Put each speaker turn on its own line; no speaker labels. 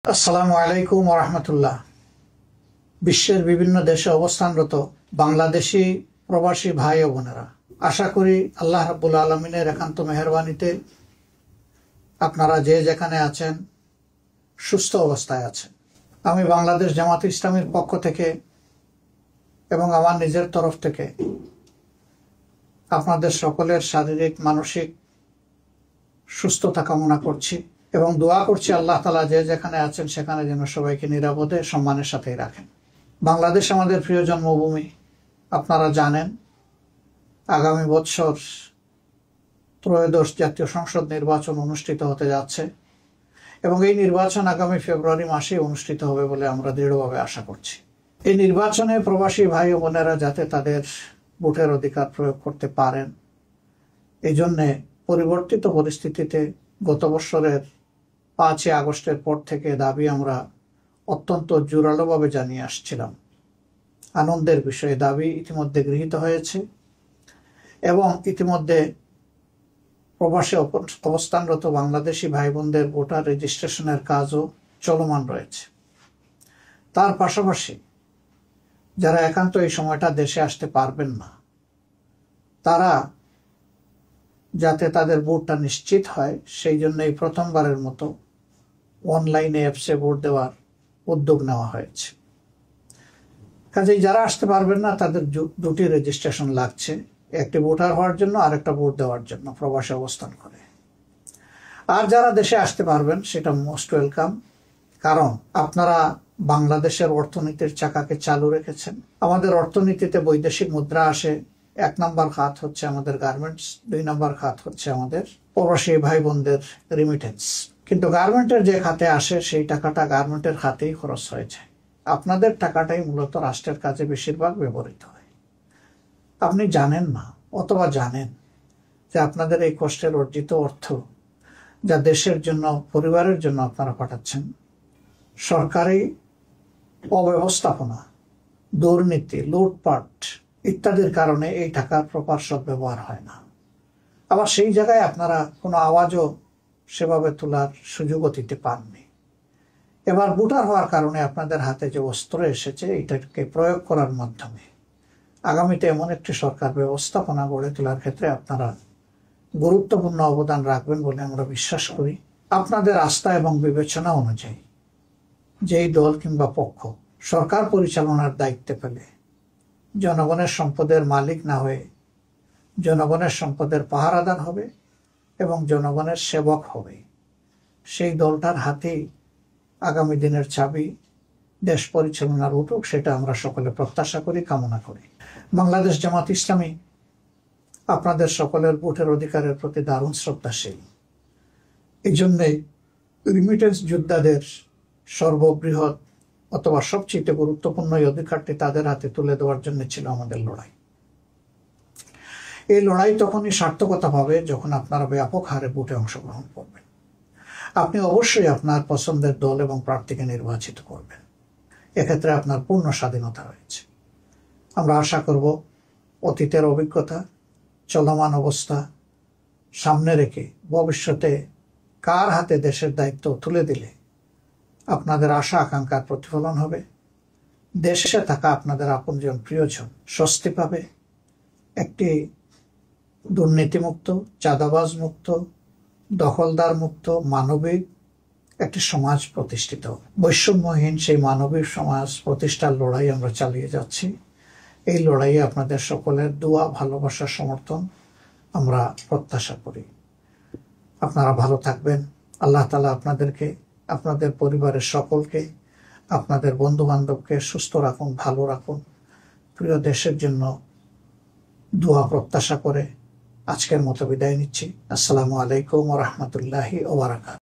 আসসালামু আলাইকুম ওয়া রাহমাতুল্লাহ। বিশ্বের বিভিন্ন দেশে অবস্থানরত বাংলাদেশি প্রবাসী ভাই ও বোনেরা, আশা করি আল্লাহ রাব্বুল আলামিনের একান্ত মেহেরবানিতে আপনারা যে যেখানে আছেন সুস্থ অবস্থায় আছেন। আমি বাংলাদেশ জামাত ইসলামীর পক্ষ থেকে এবং আমার নিজের তরফ থেকে আপনাদের সকলের শারীরিক মানসিক সুস্থতা কামনা করছি এবং দোয়া করছি আল্লাহ তাআলা যে যেখানে আছেন সেখানে যেন সবাইকে নিরাপদে সম্মানের সাথেই রাখেন। বাংলাদেশ আমাদের প্রিয় জন্মভূমি। আপনারা জানেন আগামী বছর ত্রয়োদশ জাতীয় সংসদ নির্বাচন অনুষ্ঠিত হতে যাচ্ছে এবং এই নির্বাচন আগামী ফেব্রুয়ারি মাসে অনুষ্ঠিত হবে বলে আমরা দৃঢ়ভাবে আশা করছি। এই নির্বাচনে প্রবাসী ভাই ও বোনেরা যাতে তাদের ভোটের অধিকার প্রয়োগ করতে পারেন, এই জন্যে পরিবর্তিত পরিস্থিতিতে গত বছরের 5 আগস্টের পর থেকে দাবি আমরা অত্যন্ত জোরালোভাবে জানিয়ে আসছিলাম। আনন্দের বিষয়ে দাবি ইতিমধ্যে গৃহীত হয়েছে এবং ইতিমধ্যে প্রবাসে অবস্থানরত বাংলাদেশি ভাই বোনদের ভোটার রেজিস্ট্রেশনের কাজও চলমান রয়েছে। তার পাশাপাশি যারা একান্ত এই সময়টা দেশে আসতে পারবেন না, তারা যাতে তাদের ভোটটা নিশ্চিত হয় সেই জন্য এই প্রথমবারের মতো অনলাইনে অ্যাপসে ভোট দেওয়ার উদ্যোগ নেওয়া হয়েছে। কাজেই যারা আসতে পারবেন না তাদের দুটি রেজিস্ট্রেশন লাগছে, একটি ভোটার হওয়ার জন্য আর একটা ভোট দেওয়ার জন্য প্রবাসে অবস্থান করে। আর যারা দেশে আসতে পারবেন সেটা মোস্ট ওয়েলকাম, কারণ আপনারা বাংলাদেশের অর্থনীতির চাকাকে চালু রেখেছেন। আমাদের অর্থনীতিতে বৈদেশিক মুদ্রা আসে, 1 নম্বর খাত হচ্ছে আমাদের গার্মেন্টস, 2 নম্বর খাত হচ্ছে আমাদের প্রবাসী ভাই বোনদের রিমিটেন্স। কিন্তু গার্মেন্টের যে খাতে আসে সেই টাকাটা গার্মেন্টের খাতেই খরচ হয়ে যায়। আপনাদের টাকাটাই মূলত রাষ্ট্রের কাজে বেশিরভাগ ব্যবহৃত হয়। আপনি জানেন না অথবা জানেন যে আপনাদের এই কষ্টের অর্জিত অর্থ যা দেশের জন্য, পরিবারের জন্য আপনারা পাঠাচ্ছেন, সরকারি অব্যবস্থাপনা, দুর্নীতি, লুটপাট ইত্যাদির কারণে এই টাকার প্রপার সদ্ব্যবহার হয় না। আবার সেই জায়গায় আপনারা কোনো আওয়াজও সেভাবে তোলার সুযোগও দিতে পাননি। এবার ভোটার হওয়ার কারণে আপনাদের হাতে যে অস্ত্র এসেছে এটাকে প্রয়োগ করার মাধ্যমে আগামীতে এমন একটি সরকার ব্যবস্থাপনা গড়ে তোলার ক্ষেত্রে আপনারা গুরুত্বপূর্ণ অবদান রাখবেন বলে আমরা বিশ্বাস করি। আপনাদের আস্থা এবং বিবেচনা অনুযায়ী যেই দল কিংবা পক্ষ সরকার পরিচালনার দায়িত্বে পেলে জনগণের সম্পদের মালিক না হয়ে জনগণের সম্পদের পাহারাদার হবে এবং জনগণের সেবক হবে, সেই দলটার হাতেই আগামী দিনের চাবি দেশ পরিচালনার উঠুক, সেটা আমরা সকলে প্রত্যাশা করি, কামনা করি। বাংলাদেশ জামাত ইসলামী আপনাদের সকলের ভোটের অধিকারের প্রতি দারুণ শ্রদ্ধাশীল। এই জন্যেই রিমিটেন্স যোদ্ধাদের সর্ববৃহৎ অথবা সবচেয়ে গুরুত্বপূর্ণ এই অধিকারটি তাদের হাতে তুলে দেওয়ার জন্য ছিল আমাদের লড়াই। এই লড়াই তখনই সার্থকতা পাবে যখন আপনারা ব্যাপক হারে ভোটে অংশগ্রহণ করবেন। আপনি অবশ্যই আপনার পছন্দের দল এবং প্রার্থীকে নির্বাচিত করবেন, এক্ষেত্রে আপনার পূর্ণ স্বাধীনতা রয়েছে। আমরা আশা করব অতীতের অভিজ্ঞতা, চলমান অবস্থা সামনে রেখে ভবিষ্যতে কার হাতে দেশের দায়িত্ব তুলে দিলে আপনাদের আশা আকাঙ্ক্ষার প্রতিফলন হবে, দেশে থাকা আপনাদের আপনজন প্রিয়জন স্বস্তি পাবে, একটি দুর্নীতিমুক্ত, চাঁদাবাজ মুক্ত, দখলদার মুক্ত, মানবিক একটি সমাজ প্রতিষ্ঠিত, বৈষম্যহীন সেই মানবিক সমাজ প্রতিষ্ঠার লড়াই আমরা চালিয়ে যাচ্ছি। এই লড়াইয়ে আপনাদের সকলের দোয়া, ভালোবাসা, সমর্থন আমরা প্রত্যাশা করি। আপনারা ভালো থাকবেন। আল্লাহ তাআলা আপনাদেরকে, আপনাদের পরিবারের সকলকে, আপনাদের বন্ধু বান্ধবকে সুস্থ রাখুন, ভালো রাখুন। প্রিয় দেশের জন্য দোয়া প্রত্যাশা করে আজকের মতো বিদায় নিচ্ছি। আসসালামু আলাইকুম ওয়া রাহমাতুল্লাহি ওয়া বারাকাতুহু।